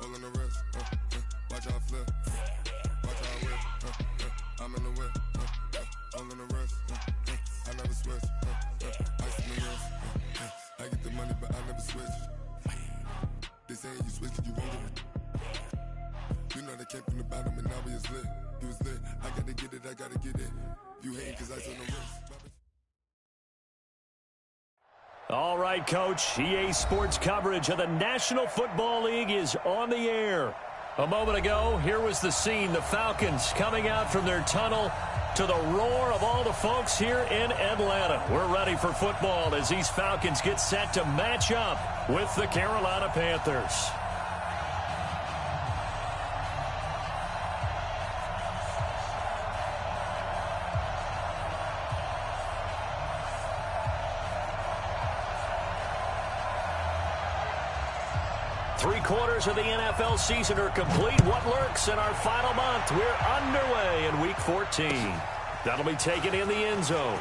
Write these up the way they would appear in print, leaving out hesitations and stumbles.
All in the wrist, watch how I flip, watch how I whip, I'm in the whip, all in the wrist, I never switch, ice in the wrist, I get the money but I never switch. They say you switch cause you won't get it. You know they came from the bottom and now we is lit. You was lit, I gotta get it, I gotta get it. You hating cause ice on the wrist. All right, Coach. EA Sports coverage of the National Football League is on the air. A moment ago, here was the scene. The Falcons coming out from their tunnel to the roar of all the folks here in Atlanta. We're ready for football as these Falcons get set to match up with the Carolina Panthers. Three-quarters of the NFL season are complete. What lurks in our final month? We're underway in Week 14. That'll be taken in the end zone.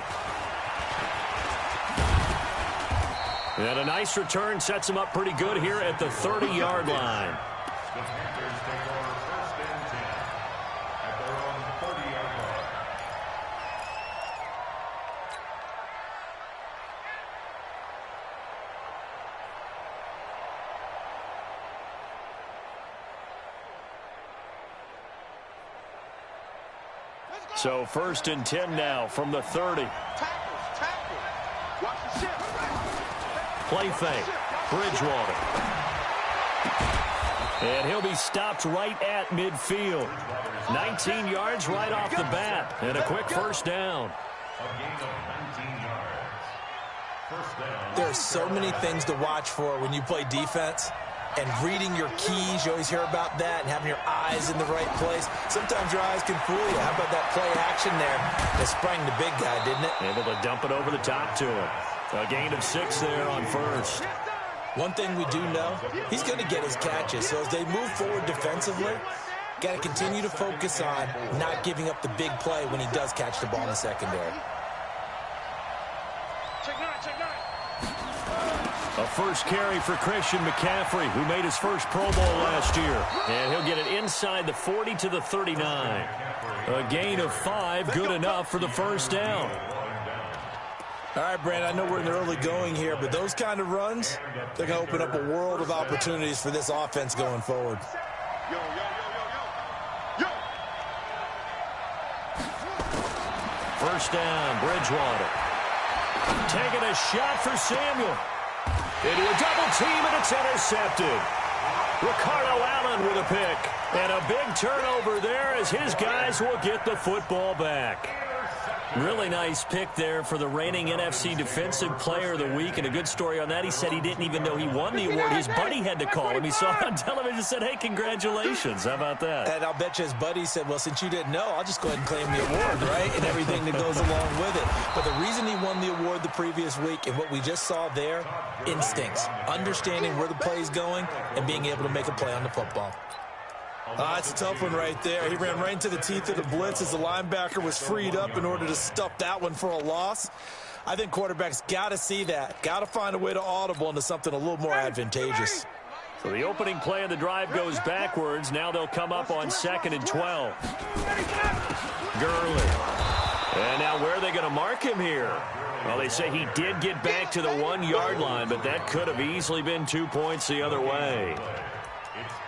And a nice return sets him up pretty good here at the 30-yard line. The Panthers take over 1st and 10 at their own 30-yard line. So 1st and 10 now from the 30. Play fake. Bridgewater. And he'll be stopped right at midfield. 19 yards right off the bat. And a quick first down. A gain of 19 yards. First down. There's so many things to watch for when you play defense. And reading your keys, you always hear about that, and having your eyes in the right place. Sometimes your eyes can fool you. How about that play action there? That sprang the big guy, didn't it? Able to dump it over the top to him. A gain of 6 there on first. One thing we do know, he's going to get his catches. So as they move forward defensively, got to continue to focus on not giving up the big play when he does catch the ball in the secondary. A first carry for Christian McCaffrey, who made his first Pro Bowl last year. And he'll get it inside the 40 to the 39. A gain of 5, good enough for the first down. All right, Brandon, I know we're in the early going here, but those kind of runs, they're going to open up a world of opportunities for this offense going forward. First down, Bridgewater. Taking a shot for Samuel. Into a double team, and it's intercepted. Ricardo Allen with a pick. And a big turnover there as his guys will get the football back. Really nice pick there for the reigning NFC Defensive Player of the Week. And a good story on that. He said he didn't even know he won the award. His buddy had to call him. He saw it on television and said, hey, congratulations. How about that? And I'll bet you his buddy said, well, since you didn't know, I'll just go ahead and claim the award, right? And everything that goes along with it. But the reason he won the award the previous week and what we just saw there, instincts, understanding where the play is going and being able to make a play on the football. It's a tough one right there. He ran right into the teeth of the blitz as the linebacker was freed up in order to stuff that one for a loss. I think quarterbacks got to see that. Got to find a way to audible into something a little more advantageous. So the opening play of the drive goes backwards. Now they'll come up on 2nd and 12. Gurley. And now where are they going to mark him here? Well, they say he did get back to the 1-yard line, but that could have easily been 2 points the other way.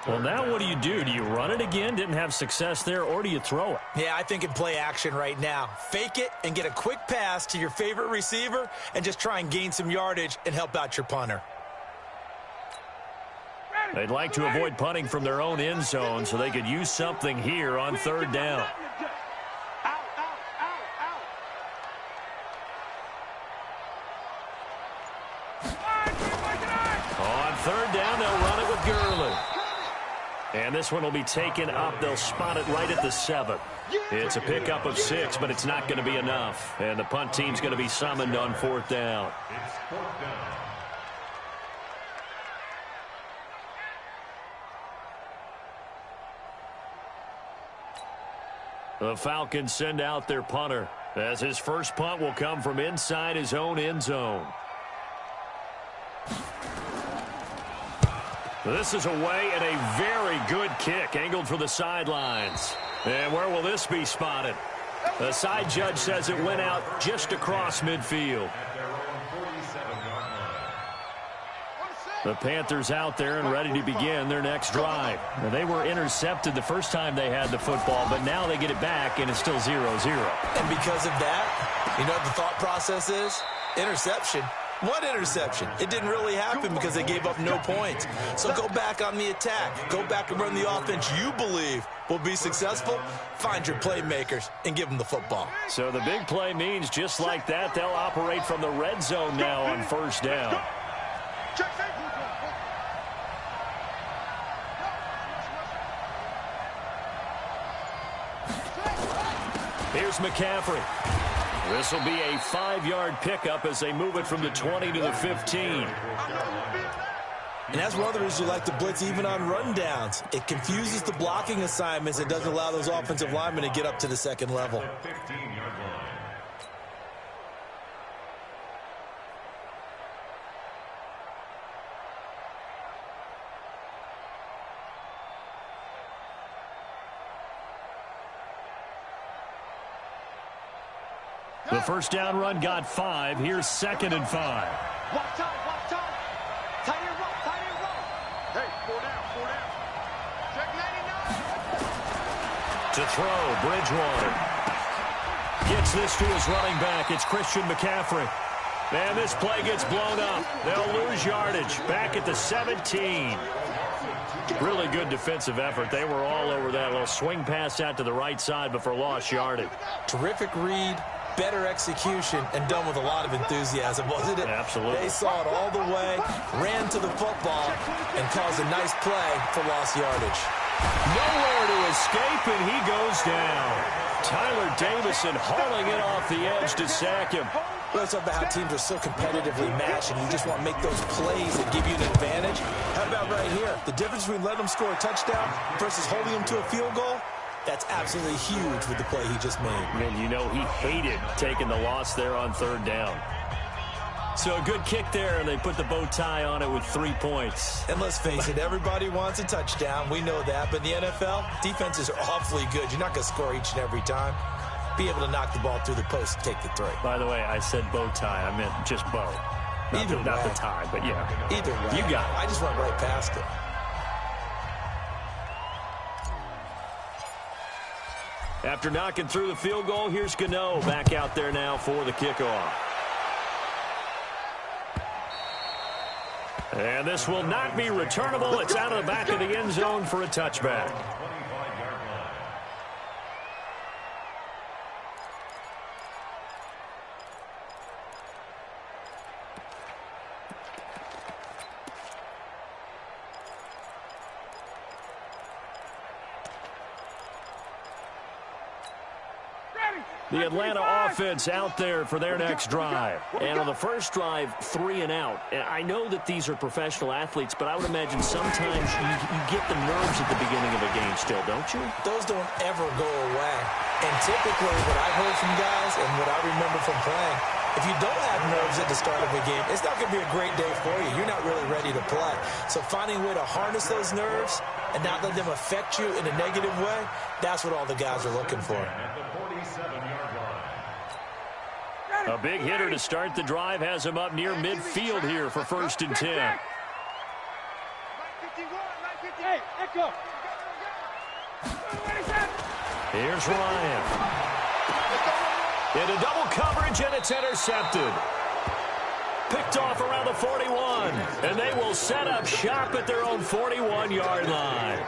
Well, now what do? Do you run it again? Didn't have success there, or do you throw it? Yeah, I think in play action right now. Fake it and get a quick pass to your favorite receiver and just try and gain some yardage and help out your punter. They'd like to avoid punting from their own end zone so they could use something here on 3rd down. On 3rd down, they'll run it with Gurley. And this one will be taken up. They'll spot it right at the 7. It's a pickup of 6, but it's not going to be enough. And the punt team's going to be summoned on 4th down. It's 4th down. The Falcons send out their punter as his first punt will come from inside his own end zone. This is away and a very field for the sidelines. And where will this be spotted? The side judge says it went out just across midfield. The Panthers out there and ready to begin their next drive. Now, they were intercepted the first time they had the football, but now they get it back, and it's still 0-0. And because of that, you know what the thought process is? Interception. What interception? It didn't really happen because they gave up no points. So go back on the attack. Go back and run the offense you believe will be successful. Find your playmakers and give them the football. So the big play means just like that, they'll operate from the red zone now on first down. Here's McCaffrey. This will be a 5-yard pickup as they move it from the 20 to the 15. And that's one of the reasons you like to blitz even on rundowns. It confuses the blocking assignments and doesn't allow those offensive linemen to get up to the second level. The first down run got 5. Here's 2nd and 5. Walk time, walk time. Tight end roll, tight end roll. Hey, 4 down, 4 down. Check 99. To throw, Bridgewater. Gets this to his running back. It's Christian McCaffrey. And this play gets blown up. They'll lose yardage. Back at the 17. Really good defensive effort. They were all over that little swing pass out to the right side, but for lost yardage. Terrific read. Better execution, and done with a lot of enthusiasm, wasn't it? Absolutely. They saw it all the way, ran to the football, and caused a nice play for lost yardage. Nowhere to escape, and he goes down. Tyler Davison hauling it off the edge to sack him. Let's talk about how teams are so competitively matched, and you just want to make those plays that give you an advantage. How about right here? The difference between letting them score a touchdown versus holding them to a field goal? That's absolutely huge with the play he just made. And you know he hated taking the loss there on 3rd down. So a good kick there, and they put the bow tie on it with 3 points. And let's face it, everybody wants a touchdown. We know that. But in the NFL, defenses are awfully good. You're not going to score each and every time. Be able to knock the ball through the post and take the 3. By the way, I said bow tie. I meant just bow. Not the tie, but yeah. Either way. You got it. I just went right past it. After knocking through the field goal, here's Gano back out there now for the kickoff. And this will not be returnable. It's out of the back of the end zone for a touchback. The Atlanta offense out there for their next drive. And on the first drive, 3 and out. And I know that these are professional athletes, but I would imagine sometimes you get the nerves at the beginning of a game still, don't you? Those don't ever go away. And typically what I've heard from guys and what I remember from playing, if you don't have nerves at the start of a game, it's not going to be a great day for you. You're not really ready to play. So finding a way to harness those nerves and not let them affect you in a negative way, that's what all the guys are looking for. A big hitter to start the drive has him up near midfield here for 1st and 10. Here's Ryan. Into double coverage, and it's intercepted. Picked off around the 41, and they will set up shop at their own 41-yard line.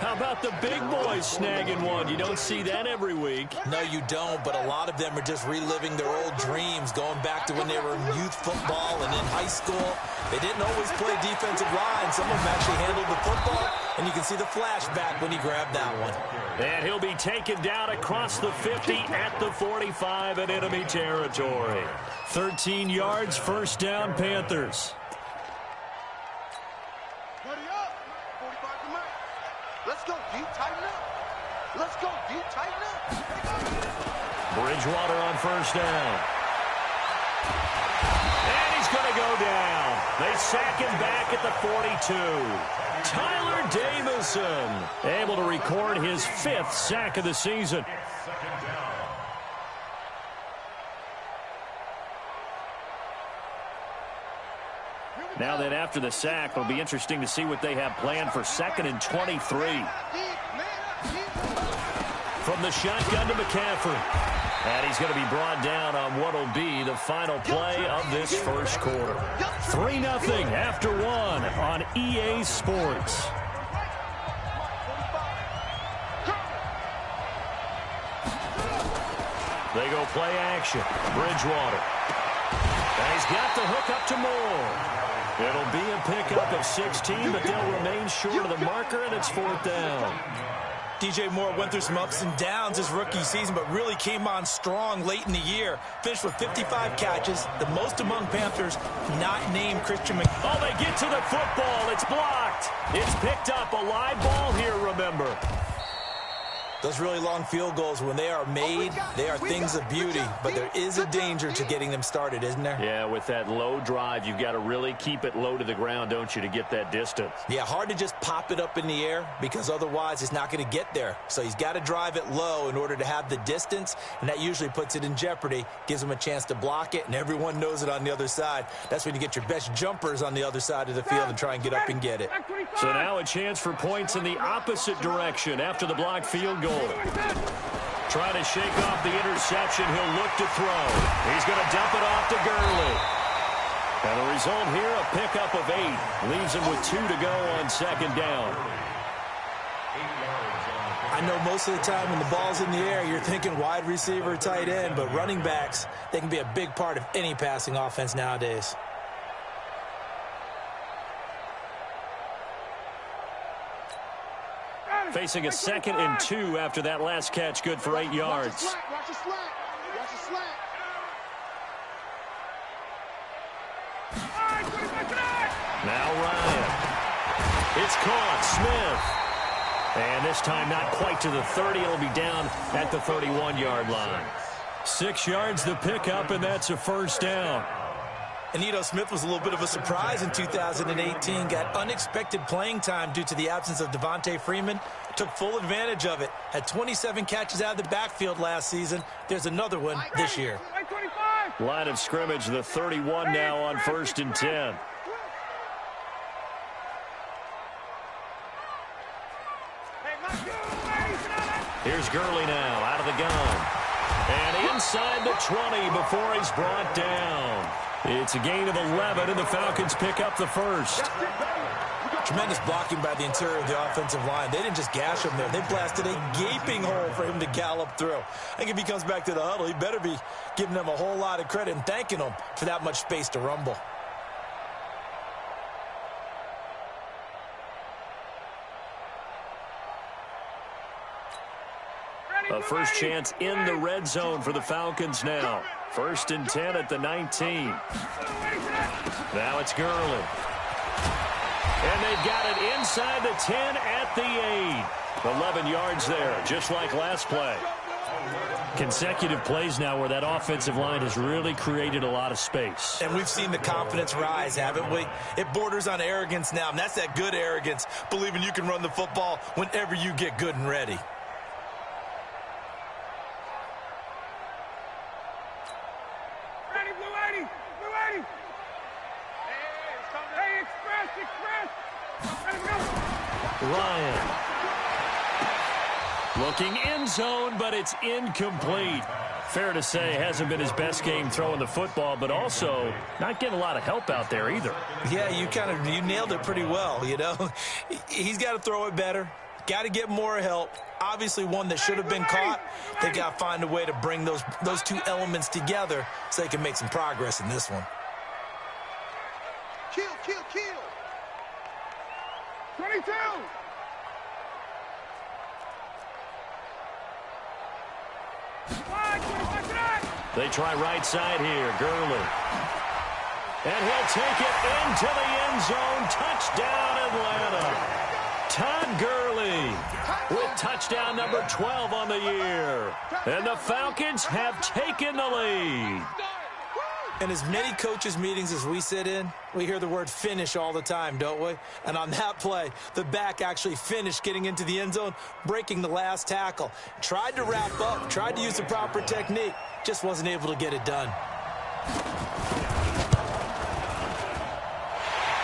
How about the big boys snagging one? You don't see that every week. No, you don't, but a lot of them are just reliving their old dreams, going back to when they were in youth football and in high school. They didn't always play defensive line. Some of them actually handled the football, and you can see the flashback when he grabbed that one. And he'll be taken down across the 50 at the 45 in enemy territory. 13 yards, 1st down, Panthers. Let's go deep, tighten up. Let's go deep, tighten up. Bridgewater on 1st down. And he's going to go down. They sack him back at the 42. Tyler Wilson, able to record his 5th sack of the season. Now then, after the sack, it'll be interesting to see what they have planned for 2nd and 23. From the shotgun to McCaffrey. And he's going to be brought down on what will be the final play of this first quarter. 3-0 after 1 on EA Sports. They go play action. Bridgewater. And he's got the hook up to Moore. It'll be a pickup of 16, but they'll remain short of the marker, and it's 4th down. DJ Moore went through some ups and downs his rookie season, but really came on strong late in the year. Finished with 55 catches, the most among Panthers, not named Christian McCaffrey. Oh, they get to the football. It's blocked. It's picked up. A live ball here, remember. Those really long field goals, when they are made, they are things of beauty, but there is a danger to getting them started, isn't there? Yeah, with that low drive, you've got to really keep it low to the ground, don't you, to get that distance. Yeah, hard to just pop it up in the air because otherwise it's not going to get there. So he's got to drive it low in order to have the distance, and that usually puts it in jeopardy, gives him a chance to block it, and everyone knows it on the other side. That's when you get your best jumpers on the other side of the field and try and get up and get it. So now a chance for points in the opposite direction after the blocked field goal. Trying to shake off the interception. He'll look to throw. He's going to dump it off to Gurley. And the result here, a pickup of 8. Leaves him with 2 to go on 2nd down. I know most of the time when the ball's in the air, you're thinking wide receiver, tight end, but running backs, they can be a big part of any passing offense nowadays. Facing a 2nd and 2 after that last catch, good for 8 yards. Now Ryan. It's caught. Smith. And this time not quite to the 30. It'll be down at the 31-yard line. 6 yards the pickup, and that's a 1st down. And Ito Smith was a little bit of a surprise in 2018. Got unexpected playing time due to the absence of Devontae Freeman. Took full advantage of it. Had 27 catches out of the backfield last season. There's another one this year. Line of scrimmage, the 31 now on 1st and 10. Here's Gurley now out of the gun. And inside the 20 before he's brought down. It's a gain of 11, and the Falcons pick up the 1st. Tremendous blocking by the interior of the offensive line. They didn't just gash him there. They blasted a gaping hole for him to gallop through. I think if he comes back to the huddle, he better be giving them a whole lot of credit and thanking them for that much space to rumble. A first chance in the red zone for the Falcons now. 1st and 10 at the 19. Now it's Gurley. And they've got it inside the 10 at the 8. 11 yards there, just like last play. Consecutive plays now where that offensive line has really created a lot of space. And we've seen the confidence rise, haven't we? It borders on arrogance now, and that's that good arrogance, believing you can run the football whenever you get good and ready. Ryan. Looking end zone, but it's incomplete. Fair to say, hasn't been his best game throwing the football, but also not getting a lot of help out there either. Yeah, you nailed it pretty well, you know. He's got to throw it better. Got to get more help. Obviously one that should have been caught. They got to find a way to bring those two elements together so they can make some progress in this one. Kill. 22. They try right side here. Gurley. And he'll take it into the end zone. Touchdown, Atlanta. Todd Gurley with touchdown number 12 on the year. And the Falcons have taken the lead. In as many coaches' meetings as we sit in, we hear the word finish all the time, don't we? And on that play, the back actually finished getting into the end zone, breaking the last tackle. Tried to wrap up, tried to use the proper technique, just wasn't able to get it done.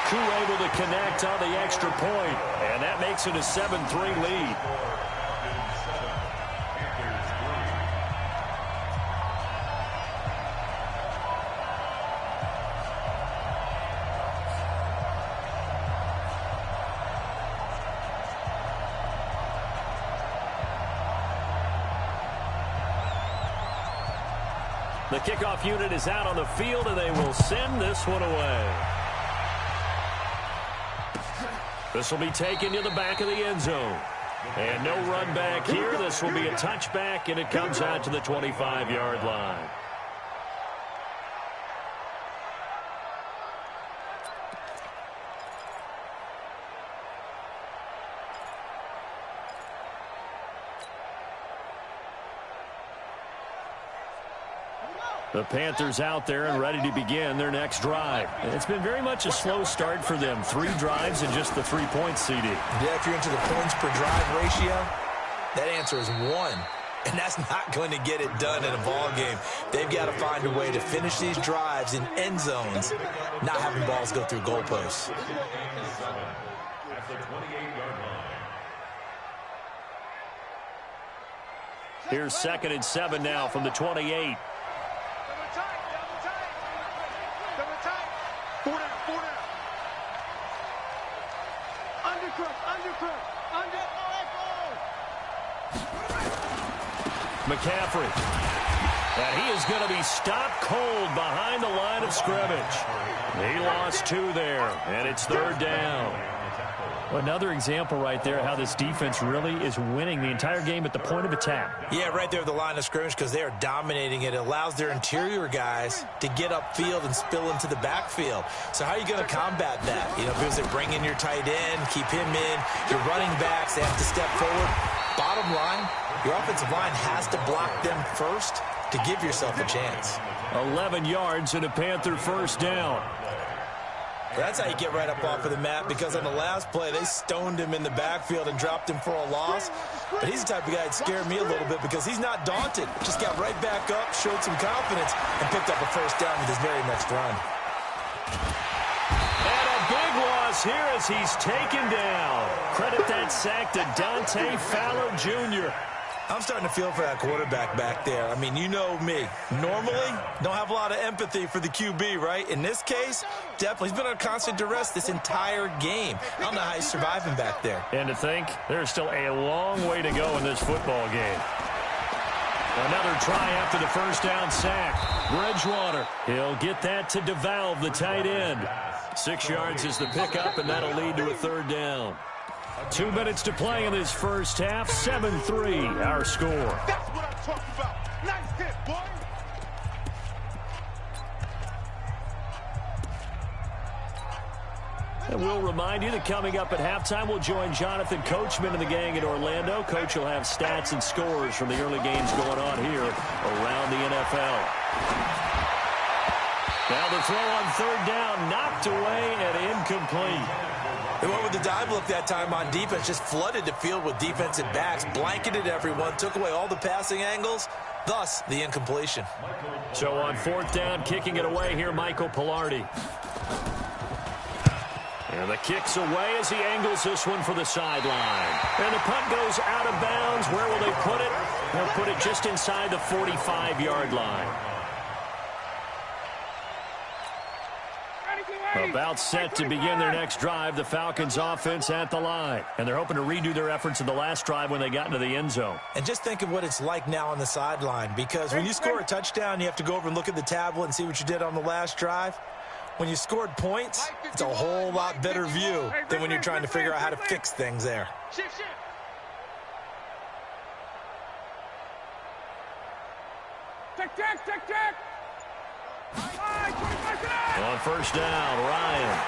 Crew able to connect on the extra point, and that makes it a 7-3 lead. The kickoff unit is out on the field, and they will send this one away. This will be taken to the back of the end zone. And no run back here. This will be a touchback, and it comes out to the 25-yard line. The Panthers out there and ready to begin their next drive. It's been very much a slow start for them. 3 drives and just the 3 points, CD. Yeah, if you're into the points per drive ratio, that answer is 1. And that's not going to get it done in a ball game. They've got to find a way to finish these drives in end zones, not having balls go through goalposts. Here's 2nd and 7 now from the 28. McCaffrey. And he is going to be stopped cold behind the line of scrimmage. He lost 2 there, and it's 3rd down. Well, another example right there how this defense really is winning the entire game at the point of attack. Yeah, right there at the line of scrimmage because they are dominating it. It allows their interior guys to get upfield and spill into the backfield. So how are you going to combat that? You know, because they bring in your tight end, keep him in, your running backs, they have to step forward. Bottom line, your offensive line has to block them first to give yourself a chance. 11 yards and a Panther 1st down. That's how you get right up off of the mat, because on the last play, they stoned him in the backfield and dropped him for a loss. But he's the type of guy that scared me a little bit because he's not daunted. Just got right back up, showed some confidence, and picked up a 1st down with his very next run. And a big loss here as he's taken down. Credit that sack to Dante Fowler Jr. I'm starting to feel for that quarterback back there. I mean, you know me. Normally, don't have a lot of empathy for the QB, right? In this case, definitely. He's been under constant duress this entire game. I don't know how he's surviving back there. And to think, there's still a long way to go in this football game. Another try after the 1st down sack. Bridgewater, he'll get that to DeValve, the tight end. 6 yards is the pickup, and that'll lead to a 3rd down. 2 minutes to play in this first half. 7-3, our score. That's what I'm talking about. Nice hit, boy. And we'll remind you that coming up at halftime, we'll join Jonathan Coachman and the gang in Orlando. Coach will have stats and scores from the early games going on here around the NFL. Now the throw on 3rd down, knocked away and incomplete. They went with the dive look that time on defense, just flooded the field with defensive backs, blanketed everyone, took away all the passing angles, thus the incompletion. So on 4th down, kicking it away here, Michael Pilardi. And the kick's away as he angles this one for the sideline. And the punt goes out of bounds. Where will they put it? They'll put it just inside the 45-yard line. About set to begin their next drive, the Falcons offense at the line. And they're hoping to redo their efforts in the last drive when they got into the end zone. And just think of what it's like now on the sideline, because when you score a touchdown, you have to go over and look at the tablet and see what you did on the last drive. When you scored points, it's a whole lot better view than when you're trying to figure out how to fix things there. Shift. Tick. On 1st down, Ryan.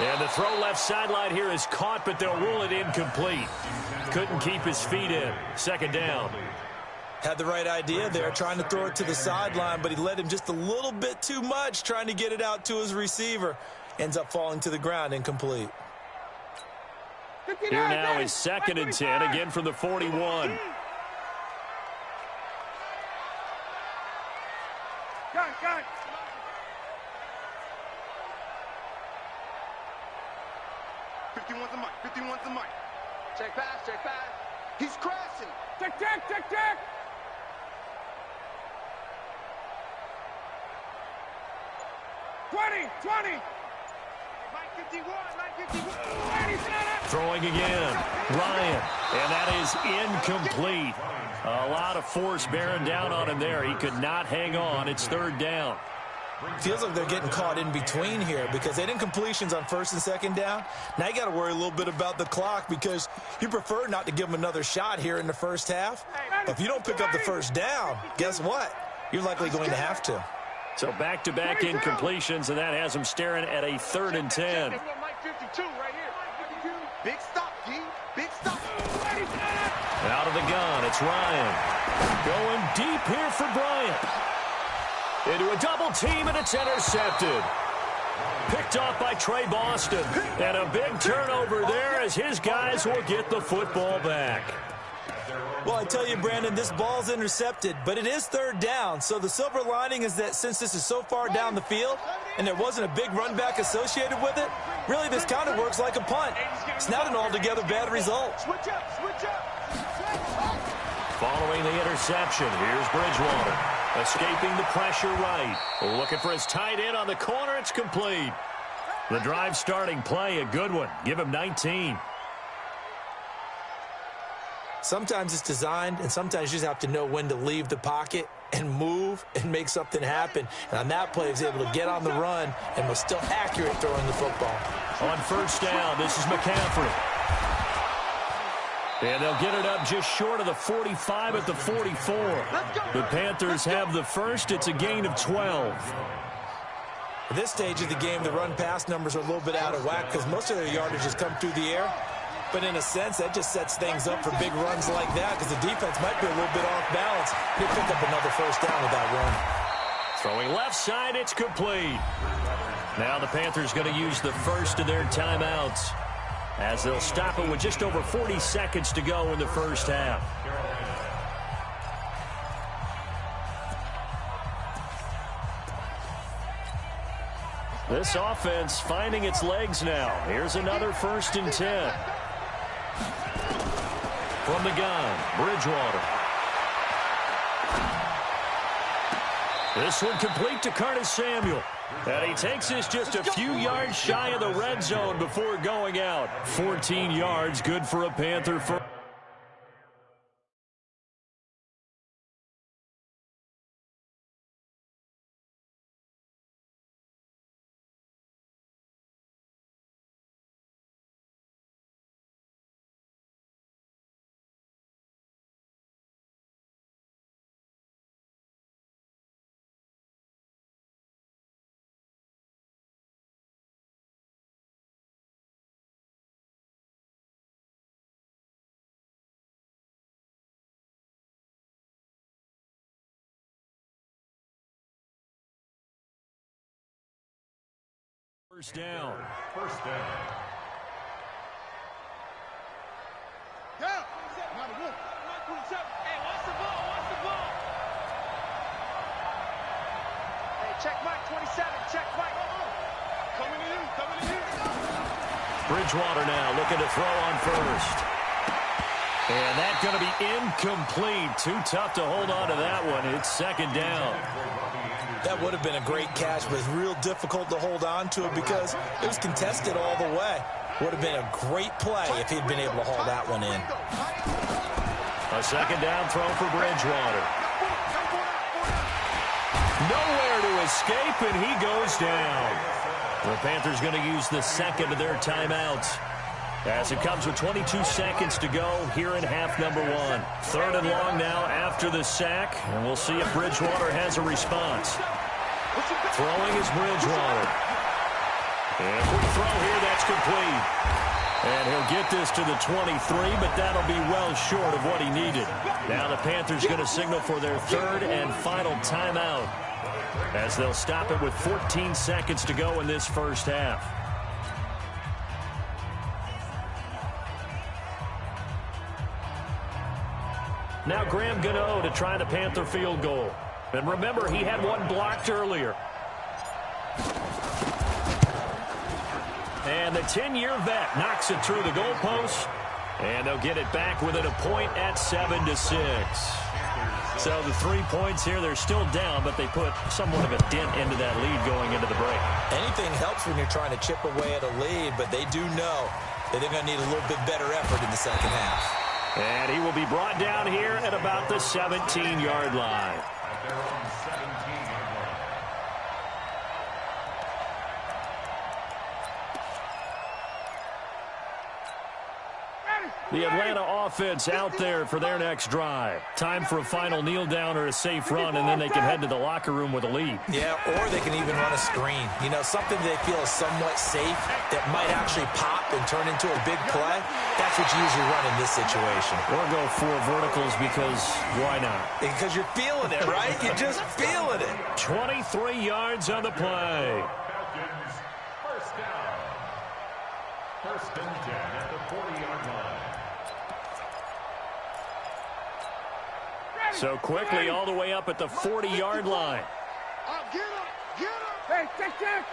And the throw left sideline here is caught, but they'll rule it incomplete. Couldn't keep his feet in. 2nd down. Had the right idea there, trying to throw it to the sideline, but he led him just a little bit too much, trying to get it out to his receiver. Ends up falling to the ground, incomplete. Here now is 2nd and 10, again from the 41. Got it. 51's the mic. 51's the mic. Check pass. He's crashing. Check. 20. Mike 51. Throwing again. Ryan. And that is incomplete. A lot of force bearing down on him there. He could not hang on. It's 3rd down. Feels like they're getting caught in between here because they didn't completions on 1st and 2nd down. Now you got to worry a little bit about the clock because you prefer not to give them another shot here in the first half. But if you don't pick up the 1st down, guess what? You're likely going to have to. So back-to-back incompletions, and that has him staring at a 3rd and 10. Big stop, G. Big stop. Out of the gun, it's Ryan. Going deep here for Bryant. Into a double team, and it's intercepted. Picked off by Trey Boston. And a big turnover there as his guys will get the football back. Well, I tell you, Brandon, this ball's intercepted, but it is 3rd down. So the silver lining is that since this is so far down the field and there wasn't a big run back associated with it, really this kind of works like a punt. It's not an altogether bad result. Switch up. Following the interception, here's Bridgewater. Escaping the pressure right. Looking for his tight end on the corner. It's complete. The drive starting play, a good one. Give him 19. Sometimes it's designed, and sometimes you just have to know when to leave the pocket and move and make something happen. And on that play, he was able to get on the run and was still accurate throwing the football. On 1st down, this is McCaffrey. And they'll get it up just short of the 45 at the 44. The Panthers have the first. It's a gain of 12. At this stage of the game, the run-pass numbers are a little bit out of whack because most of their yardage has come through the air. But in a sense, that just sets things up for big runs like that because the defense might be a little bit off balance. They pick up another 1st down with that run. Throwing left side, it's complete. Now the Panthers going to use the first of their timeouts as they'll stop it with just over 40 seconds to go in the first half. This offense finding its legs now. Here's another 1st and 10. From the gun, Bridgewater. This one complete to Curtis Samuel. And he takes us just a few yards shy of the red zone before going out. 14 yards, good for a Panther first. First down. Yeah. Not a good. Hey, watch the ball. Hey, check Mike 27. Check Mike. Coming to you. Bridgewater now looking to throw on 1st. And that's going to be incomplete. Too tough to hold on to that one. It's 2nd down. That would have been a great catch, but it's real difficult to hold on to it because it was contested all the way. Would have been a great play if he'd been able to haul that one in. A 2nd down throw for Bridgewater. Nowhere to escape, and he goes down. The Panthers going to use the 2nd of their timeouts as it comes with 22 seconds to go here in half number 1. 3rd and long now after the sack, and we'll see if Bridgewater has a response. Throwing is Bridgewater. And quick throw here, that's complete. And he'll get this to the 23, but that'll be well short of what he needed. Now the Panthers going to signal for their third and final timeout, as they'll stop it with 14 seconds to go in this first half. Now Graham Gano to try the Panther field goal. And remember, he had one blocked earlier. And the 10-year vet knocks it through the goalpost. And they'll get it back within a point at 7-6. So the 3 points here, they're still down, but they put somewhat of a dent into that lead going into the break. Anything helps when you're trying to chip away at a lead, but they do know that they're going to need a little bit better effort in the second half. And he will be brought down here at about the 17-yard line. The Atlanta offense out there for their next drive. Time for a final kneel down or a safe run, and then they can head to the locker room with a lead. Yeah, or they can even run a screen. You know, something they feel is somewhat safe that might actually pop and turn into a big play. That's what you usually run in this situation. Or go 4 verticals because why not? Because you're feeling it, right? You're just feeling it. 23 yards on the play. Falcons, first down. First and 10 at the 40-yard line. So quickly all the way up at the 40-yard line. Get him! Get him! Hey, check, check!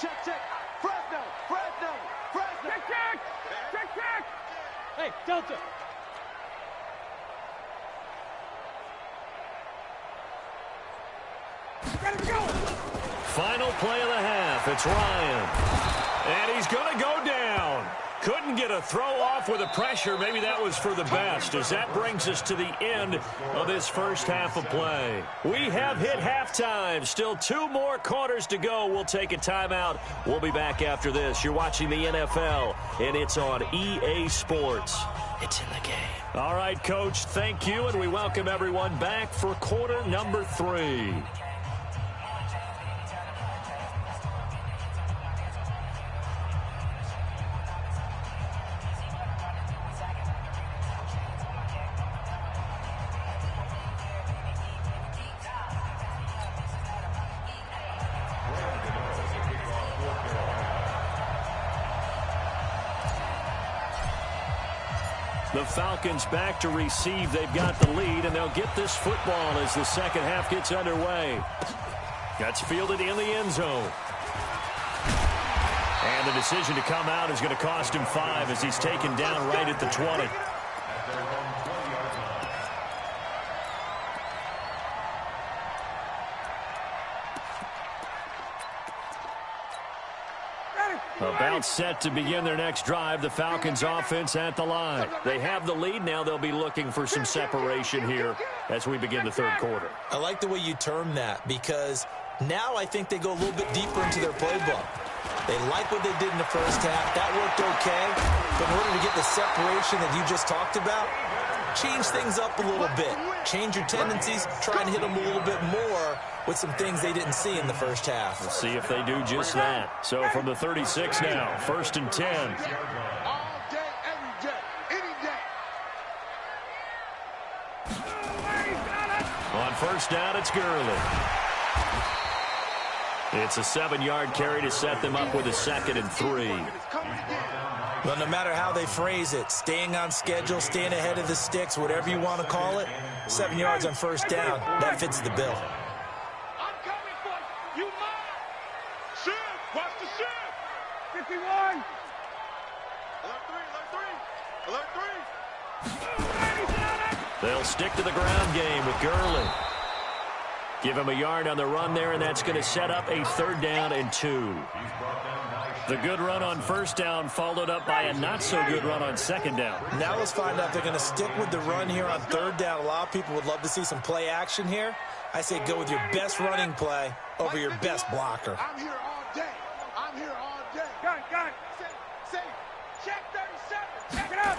Check, check! Fresno! Fresno! Fresno! Check, check! Check, check! Hey, Delta! Gotta go! Final play of the half. It's Ryan. And he's going to go down. Couldn't get a throw off with the pressure. Maybe that was for the best, as that brings us to the end of this first half of play. We have hit halftime. Still 2 more quarters to go. We'll take a timeout. We'll be back after this. You're watching the NFL, and it's on EA Sports. It's in the game. All right, Coach, thank you, and we welcome everyone back for quarter number 3. The Falcons back to receive. They've got the lead, and they'll get this football as the second half gets underway. That's fielded in the end zone. And the decision to come out is going to cost him 5 as he's taken down right at the 20. About set to begin their next drive. The Falcons offense at the line. They have the lead. Now they'll be looking for some separation here as we begin the third quarter. I like the way you term that, because now I think they go a little bit deeper into their playbook. They like what they did in the first half. That worked okay. But in order to get the separation that you just talked about, change things up a little bit. Change your tendencies. Try and hit them a little bit more with some things they didn't see in the first half. We'll see if they do just that. So from the 36 now, first and 10. All day, every day, any day. On first down, it's Gurley. It's a 7-yard carry to set them up with a 2nd and 3. Well, no matter how they phrase it, staying on schedule, staying ahead of the sticks, whatever you want to call it, 7 yards on first down, that fits the bill. I'm coming for you. You mine. Shift. Watch the shift. 51. Alert 3. They'll stick to the ground game with Gurley. Give him a yard on the run there, and that's going to set up a 3rd down and 2. The good run on first down followed up by a not-so-good run on 2nd down. Now let's find out if they're going to stick with the run here on 3rd down. A lot of people would love to see some play action here. I say go with your best running play over your best blocker. I'm here all day. I'm here all day. Got it. Say, check 37. Check it out.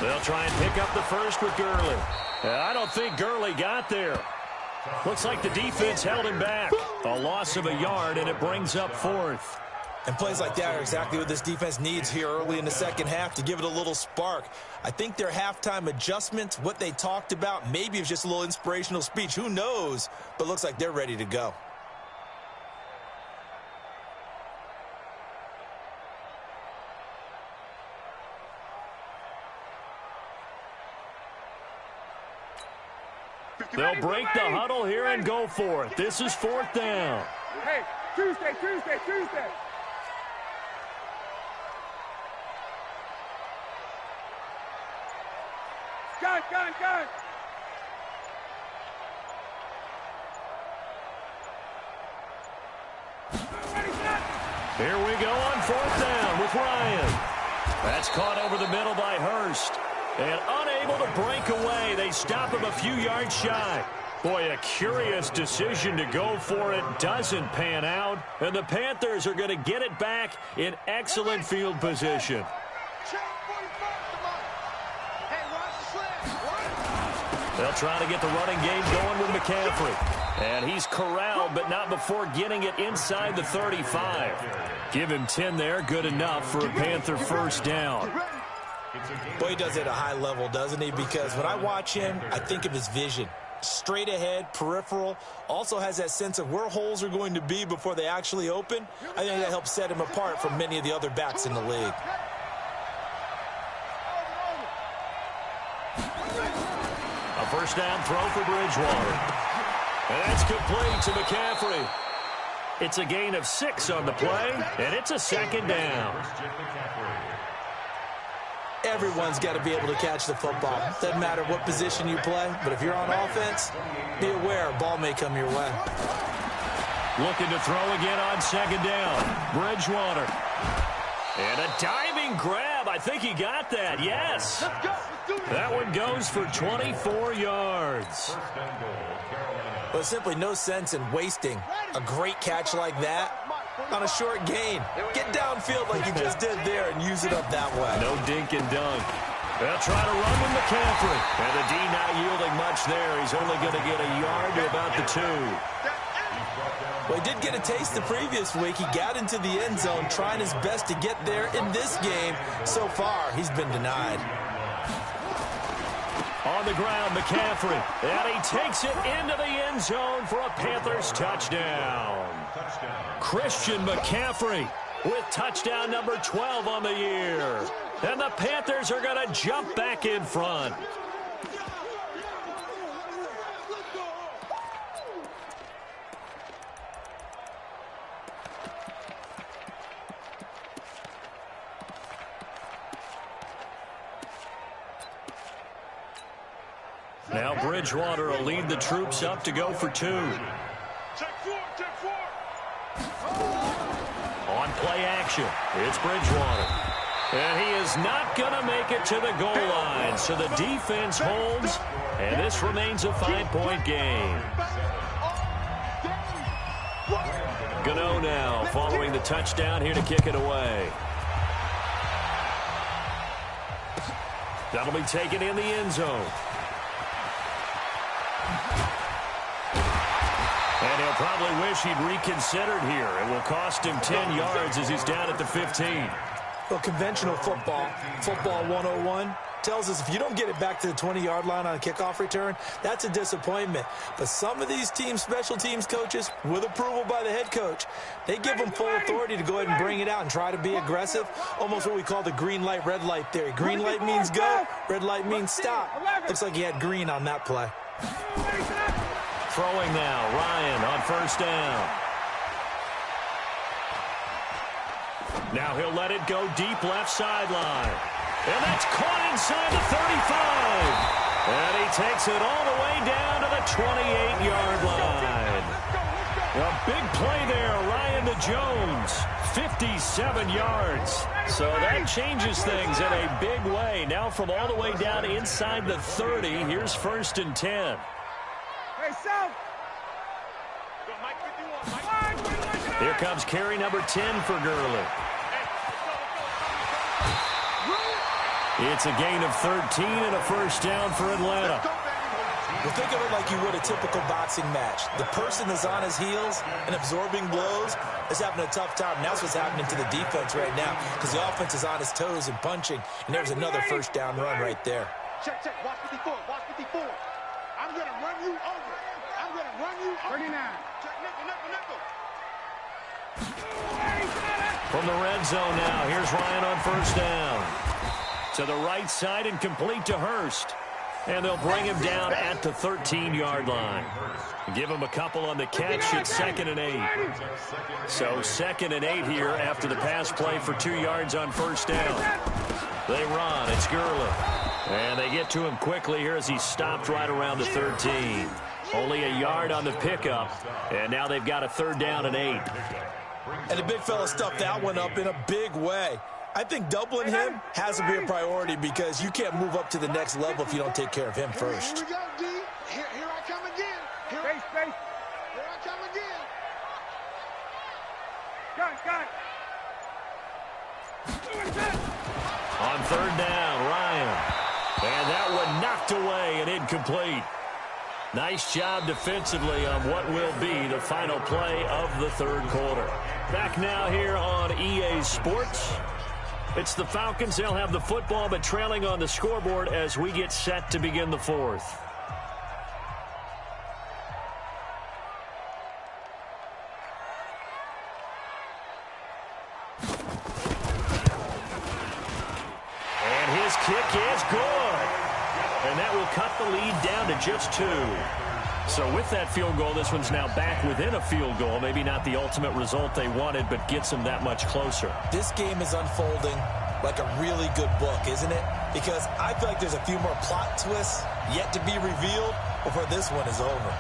They'll try and pick up the first with Gurley. I don't think Gurley got there. Looks like the defense held him back. A loss of a yard, and it brings up 4th. And plays like that are exactly what this defense needs here early in the second half to give it a little spark. I think their halftime adjustments, what they talked about, maybe it was just a little inspirational speech. Who knows? But looks like they're ready to go. They'll break the huddle here and go for it. This is fourth down. Hey, Tuesday. Gun. Here we go on fourth down with Ryan. That's caught over the middle by Hurst. And unable to break away. They stop him a few yards shy. Boy, a curious decision to go for it doesn't pan out. And the Panthers are going to get it back in excellent field position. They'll try to get the running game going with McCaffrey. And he's corralled, but not before getting it inside the 35. Give him 10 there, good enough for a Panther first down. Boy, he does it at a high level, doesn't he? Because when I watch him, I think of his vision. Straight ahead, peripheral, also has that sense of where holes are going to be before they actually open. I think that helps set him apart from many of the other backs in the league. A first down throw for Bridgewater. And that's complete to McCaffrey. It's a gain of 6 on the play, and it's a second down. Everyone's got to be able to catch the football. Doesn't matter what position you play, but if you're on offense, be aware a ball may come your way. Looking to throw again on second down. Bridgewater. And a diving grab. I think he got that. Yes. That one goes for 24 yards. Well, there's simply no sense in wasting a great catch like that on a short gain. Get downfield like you just did there and use it up that way. No dink and dunk. They'll try to run with McCaffrey. And the D not yielding much there. He's only going to get a yard to about the 2. Well, he did get a taste the previous week. He got into the end zone trying his best to get there in this game. So far, he's been denied. On the ground, McCaffrey. And he takes it into the end zone for a Panthers touchdown. Christian McCaffrey with touchdown number 12 on the year. And the Panthers are going to jump back in front. Now Bridgewater will lead the troops up to go for 2. On play action, it's Bridgewater. And he is not going to make it to the goal line. So the defense holds, and this remains a 5-point game. Gano now following the touchdown here to kick it away. That'll be taken in the end zone. And he'll probably wish he'd reconsidered here. It will cost him 10 yards as he's down at the 15. Well, conventional football 101, tells us if you don't get it back to the 20-yard line on a kickoff return, that's a disappointment. But some of these teams, special teams coaches, with approval by the head coach, they give them full authority to go ahead and bring it out and try to be aggressive, almost what we call the green light, red light theory. Green light means go, red light means stop. Looks like he had green on that play. Throwing now, Ryan on first down. Now he'll let it go deep left sideline. And that's caught inside the 35. And he takes it all the way down to the 28-yard line. A big play there, Ryan to Jones. 57 yards. So that changes things in a big way. Now from all the way down inside the 30, here's 1st and 10. Here comes carry number 10 for Gurley. It's a gain of 13 and a first down for Atlanta. Well, think of it like you would a typical boxing match. The person that's on his heels and absorbing blows is having a tough time. And that's what's happening to the defense right now because the offense is on his toes and punching, and there's another first down run right there. Check, check. Watch 54. Watch 54. I'm going to run you over. I'm going to run you over. 39. Check, nickel, nickel, nickel. From the red zone now, here's Ryan on first down. To the right side and complete to Hurst. And they'll bring him down at the 13-yard line. Give him a couple on the catch. It's 2nd and 8. So 2nd and 8 here after the pass play for 2 yards on first down. They run. It's Gurley. And they get to him quickly here as he stopped right around the 13. Only a yard on the pickup. And now they've got a 3rd down and 8. And the big fella stuffed that one up in a big way. I think doubling him has to be a priority because you can't move up to the next level if you don't take care of him first. Here we go, D. Here I come again. Here I come again. Got it. On 3rd down, Ryan. And that one knocked away and incomplete. Nice job defensively on what will be the final play of the 3rd quarter. Back now here on EA Sports. It's the Falcons. They'll have the football, but trailing on the scoreboard as we get set to begin the 4th. And his kick is good. And that will cut the lead down to just 2. So with that field goal, this one's now back within a field goal. Maybe not the ultimate result they wanted, but gets them that much closer. This game is unfolding like a really good book, isn't it? Because I feel like there's a few more plot twists yet to be revealed before this one is over.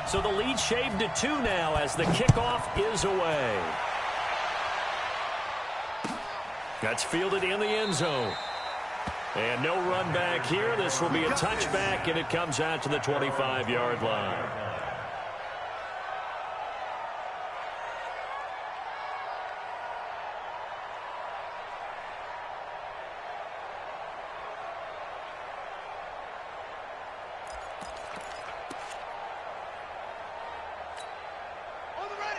So the lead shaved to 2 now as the kickoff is away. That's fielded in the end zone. And no run back here. This will be a touchback, and it comes out to the 25-yard line.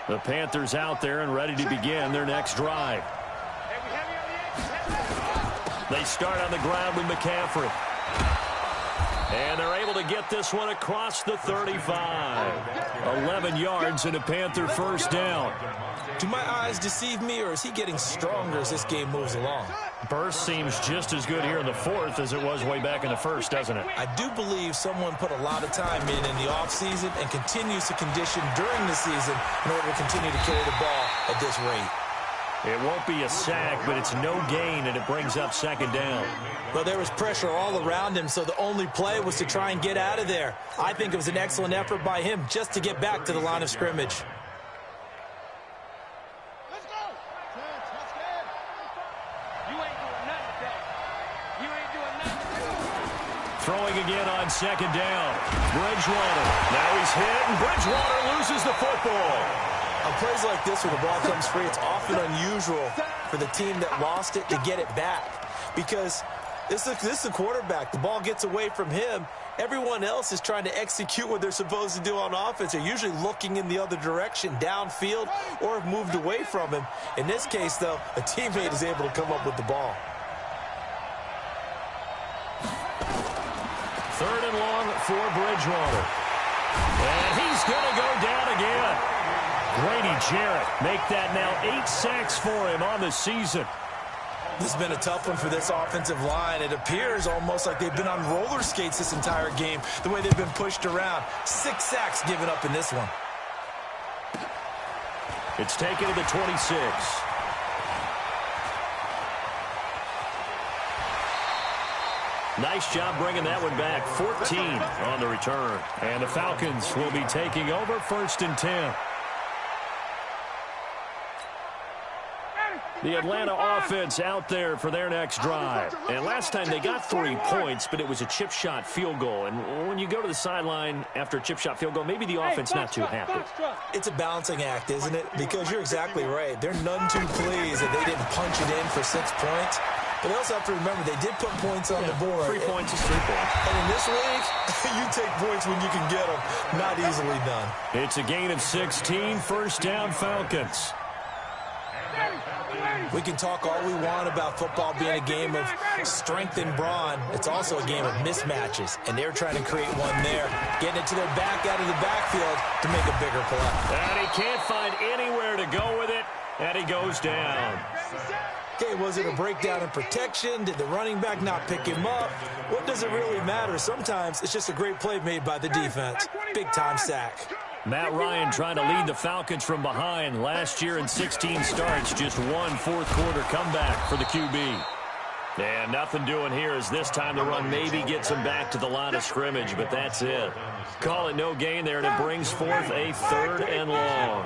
The Panthers out there and ready to begin their next drive. They start on the ground with McCaffrey. And they're able to get this one across the 35. 11 yards and a Panther first down. Do my eyes deceive me, or is he getting stronger as this game moves along? Burst seems just as good here in the 4th as it was way back in the 1st, doesn't it? I do believe someone put a lot of time in the offseason and continues to condition during the season in order to continue to carry the ball at this rate. It won't be a sack, but it's no gain, and it brings up 2nd down. Well, there was pressure all around him, so the only play was to try and get out of there. I think it was an excellent effort by him just to get back to the line of scrimmage. Let's go. You ain't doing nothing today. You ain't doing nothing. Throwing again on 2nd down. Bridgewater. Now he's hit, and Bridgewater loses the football. On plays like this where the ball comes free, it's often unusual for the team that lost it to get it back. Because this is the quarterback. The ball gets away from him. Everyone else is trying to execute what they're supposed to do on offense. They're usually looking in the other direction, downfield, or have moved away from him. In this case, though, a teammate is able to come up with the ball. 3rd and long for Bridgewater. And he's going to go down again. Grady Jarrett make that now 8 sacks for him on the season. This has been a tough one for this offensive line. It appears almost like they've been on roller skates this entire game, the way they've been pushed around. 6 sacks given up in this one. It's taken to the 26. Nice job bringing that one back. 14 on the return. And the Falcons will be taking over 1st and 10. The Atlanta offense out there for their next drive. And last time they got 3 points, but it was a chip shot field goal. And when you go to the sideline after a chip shot field goal, maybe the offense not too happy. It's a balancing act, isn't it? Because you're exactly right. They're none too pleased that they didn't punch it in for 6 points. But they also have to remember they did put points on the board. 3 points is 3 points. And in this league, you take points when you can get them. Not easily done. It's a gain of 16, first down Falcons. We can talk all we want about football being a game of strength and brawn. It's also a game of mismatches, and they're trying to create one there, getting it to their back out of the backfield to make a bigger play. And he can't find anywhere to go with it, and he goes down. Okay, was it a breakdown in protection? Did the running back not pick him up? What does it really matter? Sometimes it's just a great play made by the defense. Big-time sack. Matt Ryan trying to lead the Falcons from behind. Last year in 16 starts, just one fourth-quarter comeback for the QB. And nothing doing here as this time the run maybe gets him back to the line of scrimmage, but that's it. Call it no gain there, and it brings forth a 3rd and long.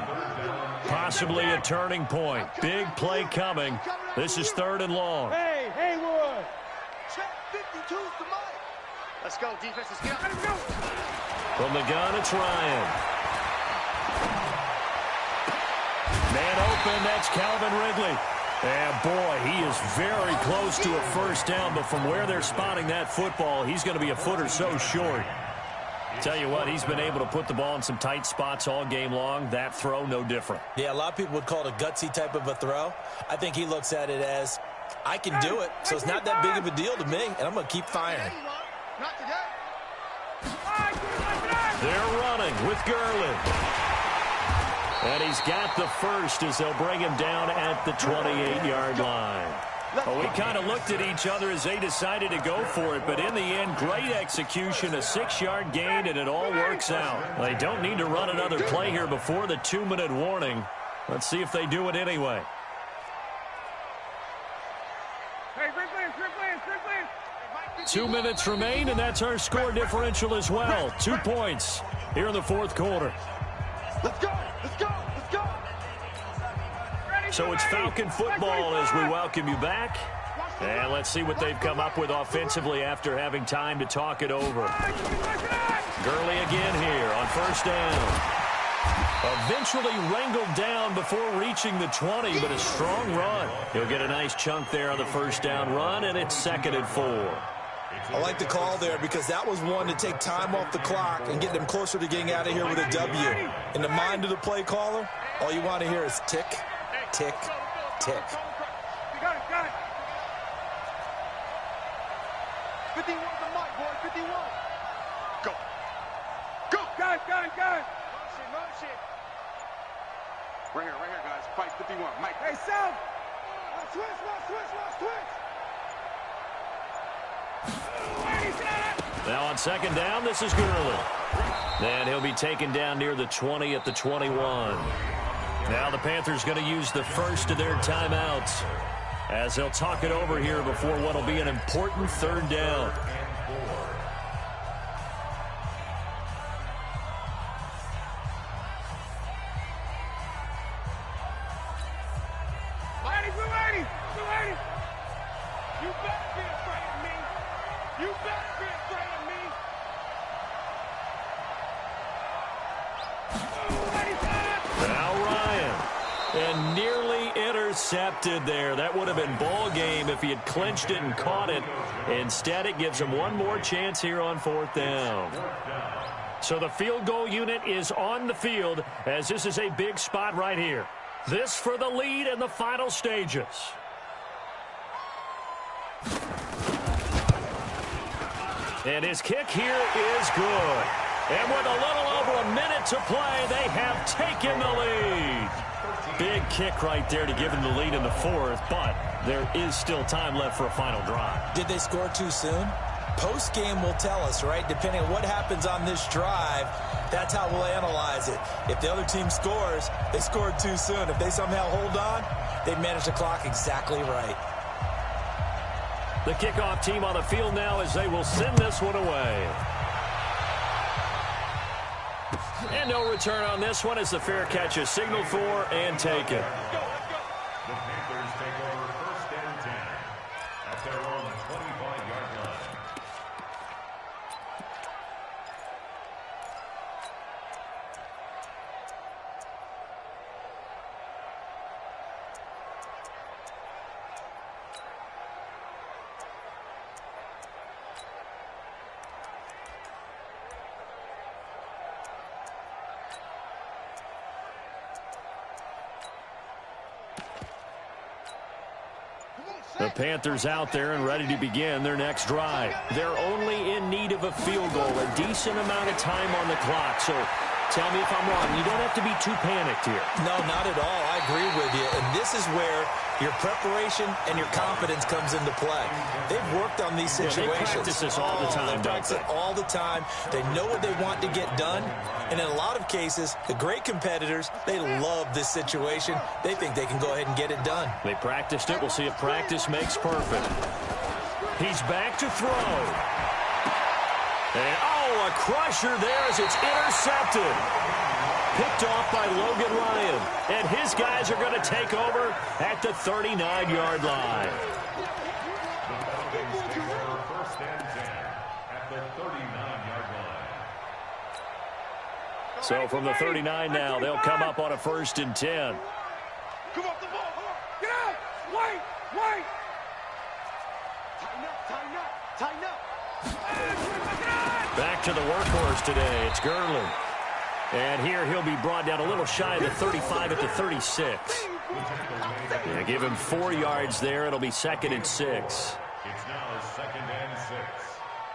Possibly a turning point. Big play coming. This is 3rd and long. Hey, Haywood. Check 52's the mic. Let's go, defense. Let's go. Let's go. From the gun, it's Ryan. Man open, that's Calvin Ridley. And boy, he is very close to a first down, but from where they're spotting that football, he's going to be a foot or so short. Tell you what, he's been able to put the ball in some tight spots all game long. That throw, no different. Yeah, a lot of people would call it a gutsy type of a throw. I think he looks at it as, I can do it, so it's not that big of a deal to me, and I'm going to keep firing. Not today. They're running with Gurley. And he's got the first as they'll bring him down at the 28-yard line. Well, we kind of looked at each other as they decided to go for it, but in the end, great execution, a 6-yard gain, and it all works out. They don't need to run another play here before the 2-minute warning. Let's see if they do it anyway. Hey, 2 minutes remain, and that's our score differential as well. 2 points here in the fourth quarter. Let's go. Let's go. Let's go. So it's Falcon football as we welcome you back. And let's see what they've come up with offensively after having time to talk it over. Gurley again here on first down. Eventually wrangled down before reaching the 20, but a strong run. He'll get a nice chunk there on the first down run, and it's 2nd and 4. I like the call there because that was one to take time off the clock and get them closer to getting out of here with a W. In the mind of the play caller, all you want to hear is tick, tick, tick. Got it. 51 the mic, boy. 51. Go. Got it. Motion. Right here, guys. Fight 51. Mike. Hey, Sal. Switch. Now on second down, this is Gurley. And he'll be taken down near the 20 at the 21. Now the Panthers going to use the first of their timeouts as they'll talk it over here before what will be an important 3rd down. And nearly intercepted there. That would have been ball game if he had clinched it and caught it. Instead, it gives him one more chance here on 4th down. So the field goal unit is on the field as this is a big spot right here. This for the lead in the final stages. And his kick here is good. And with a little over a minute to play, they have taken the lead. Big kick right there to give him the lead in the 4th, but there is still time left for a final drive. Did they score too soon? Post-game will tell us, right? Depending on what happens on this drive, that's how we'll analyze it. If the other team scores, they scored too soon. If they somehow hold on, they manage the clock exactly right. The kickoff team on the field now as they will send this one away. And no return on this one as the fair catch is signaled for and taken. The Panthers take The Panthers out there and ready to begin their next drive. They're only in need of a field goal, a decent amount of time on the clock. So tell me if I'm wrong. You don't have to be too panicked here. No, not at all. I agree with you. And this is where your preparation and your confidence comes into play. They've worked on these situations. They practice this all the time, they practice it all the time. They know what they want to get done. And in a lot of cases, the great competitors, they love this situation. They think they can go ahead and get it done. They practiced it. We'll see if practice makes perfect. He's back to throw. And, oh, a crusher there as it's intercepted. Picked off by Logan Ryan. And his guys are going to take over at the 39-yard line. First and 10 at the 39-yard line. So from the 39 now, they'll come up on a 1st and 10. Come off the ball. Get out. Wait. Tighten up. Back to the workhorse today. It's Gurley. And here he'll be brought down a little shy of the 35 at the 36. Yeah, give him 4 yards there. It'll be 2nd and 6. It's now 2nd and 6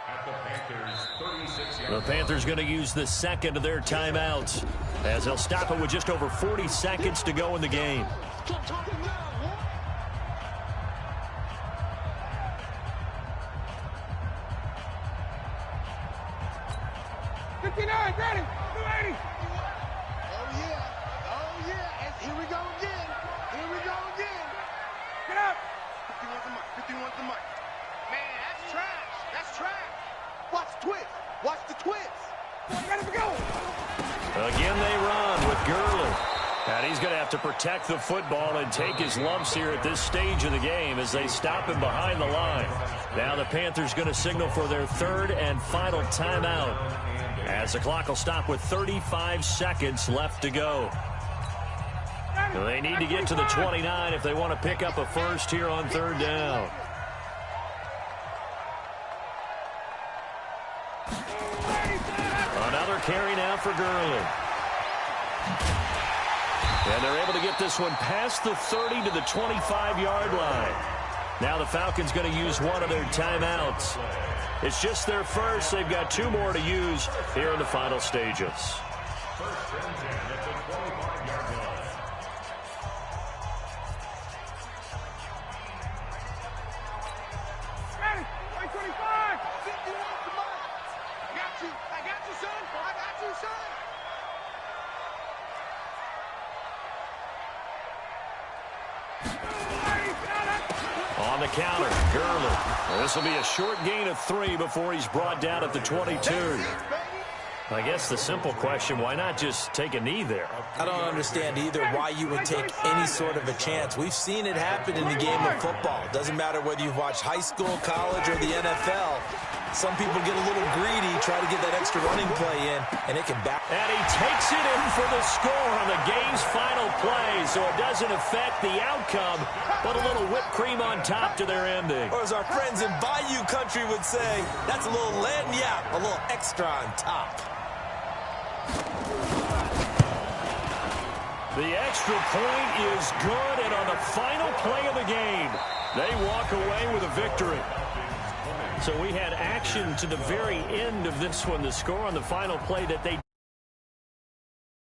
at the Panthers' 36-yard line. The Panthers going to use the second of their timeouts as they'll stop it with just over 40 seconds to go in the game. Ready. Oh, yeah. And here we go again. Get up. 51's the mic. Man, that's trash. Watch the twist. Ready to go. Again they run with Gurley. And he's going to have to protect the football and take his lumps here at this stage of the game as they stop him behind the line. Now the Panthers going to signal for their 3rd and final timeout, as the clock will stop with 35 seconds left to go. They need to get to the 29 if they want to pick up a first here on 3rd down. Another carry now for Gurley. And they're able to get this one past the 30 to the 25-yard line. Now the Falcons going to use one of their timeouts. It's just their first. They've got 2 more to use here in the final stages. 1st and 10 at the 25-yard line. Ready. 25. I got you, son. On the counter, Gurley. This will be a short gain of 3 before he's brought down at the 22. I guess the simple question, why not just take a knee there? I don't understand either why you would take any sort of a chance. We've seen it happen in the game of football. It doesn't matter whether you've watched high school, college, or the NFL. Some people get a little greedy, try to get that extra running play in, and it can back. And he takes it in for the score on the game's final play, so it doesn't affect the outcome, but a little whipped cream on top to their ending. Or as our friends in Bayou Country would say, that's a little lagniappe, a little extra on top. The extra point is good, and on the final play of the game, they walk away with a victory. So we had action to the very end of this one. The score on the final play that they